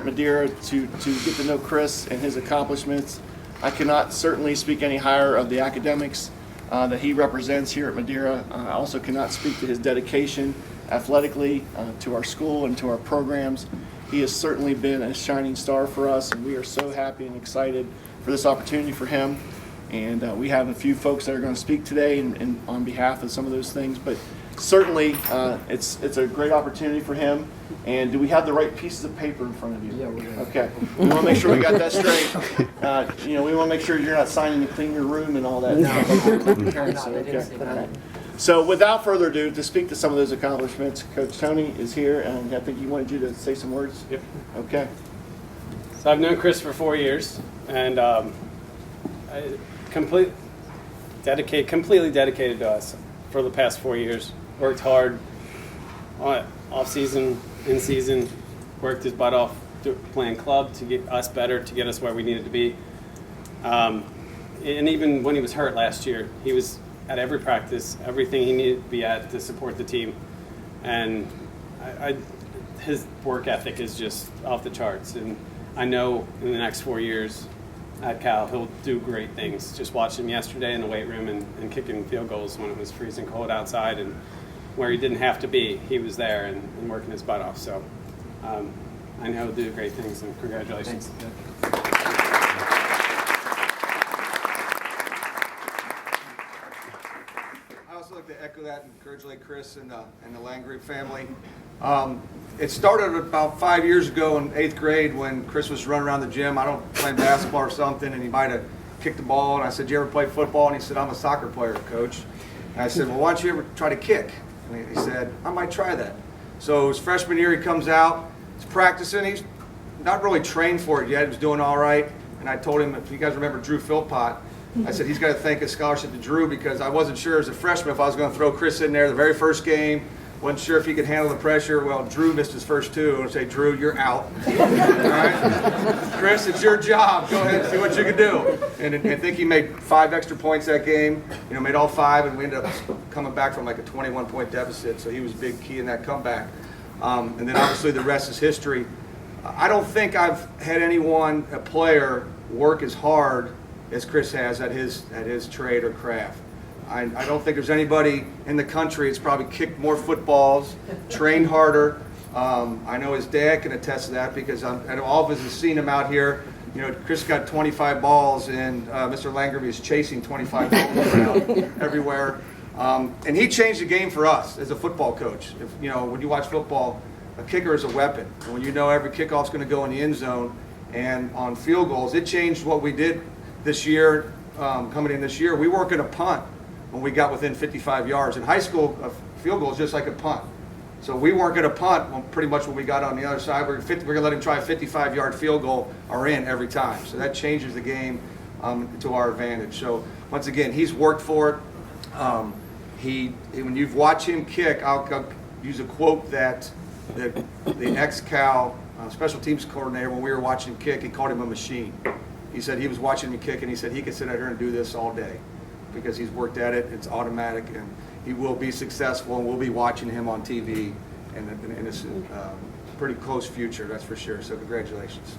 Madeira to get to know Chris and his accomplishments. I cannot certainly speak any higher of the academics that he represents here at Madeira. I also cannot speak to his dedication athletically to our school and to our programs. He has certainly been a shining star for us, and we are so happy and excited for this opportunity for him. And we have a few folks that are going to speak today and on behalf of some of those things, but certainly it's a great opportunity for him. And do we have the right pieces of paper in front of you? Yeah, we're good. Okay. We want to make sure we got that straight. We want to make sure you're not signing to clean your room and all that. Okay. So without further ado, to speak to some of those accomplishments, Coach Tony is here, and I think he wanted you to say some words. Yep. Okay. So I've known Chris for 4 years, and completely dedicated to us for the past 4 years. Worked hard, off season, in season, worked his butt off playing club to get us better, to get us where we needed to be. And even when he was hurt last year, he was at every practice, everything he needed to be at to support the team. And his work ethic is just off the charts. And I know in the next 4 years at Cal, he'll do great things. Just watched him yesterday in the weight room and kicking field goals when it was freezing cold outside, and where he didn't have to be, he was there and working his butt off. So I know he'll do great things, and congratulations. Thanks. I also like to echo that and congratulate Chris and the Landgrebe family. It started about 5 years ago in 8th grade when Chris was running around the gym. I don't play basketball or something, and he might have kicked the ball. And I said, "You ever play football?" And he said, "I'm a soccer player, coach." And I said, "Well, why don't you ever try to kick?" And he said, "I might try that." So his freshman year, he comes out, he's practicing. He's not really trained for it yet. He was doing all right. And I told him, if you guys remember Drew Philpott, I said he's got to thank his scholarship to Drew, because I wasn't sure as a freshman if I was going to throw Chris in there the very first game. Wasn't sure if he could handle the pressure. Well, Drew missed his first two. I say, "Drew, you're out." All right? "Chris, it's your job. Go ahead and see what you can do." And I think he made 5 extra points that game. Made all 5, and we ended up coming back from like a 21-point deficit. So he was a big key in that comeback. And then obviously the rest is history. I don't think I've had a player, work as hard as Chris has at his trade or craft. I don't think there's anybody in the country that's probably kicked more footballs, trained harder. I know his dad can attest to that, because I know all of us have seen him out here. Chris got 25 balls, and Mr. Landgrebe is chasing 25 balls around everywhere. And he changed the game for us as a football coach. When you watch football, a kicker is a weapon. And when you know every kickoff's going to go in the end zone, and on field goals, it changed what we did this year. Coming in this year, we weren't going to punt when we got within 55 yards. In high school, a field goal is just like a punt. So we weren't going to punt pretty much when we got on the other side. We're going to let him try a 55-yard field goal or in every time. So that changes the game to our advantage. So once again, he's worked for it. When you've watched him kick, I'll use a quote that the ex-Cal special teams coordinator, when we were watching him kick, he called him a machine. He said he was watching me kick, and he said he could sit out here and do this all day, because he's worked at it. It's automatic, and he will be successful, and we'll be watching him on TV in a pretty close future, that's for sure. So congratulations.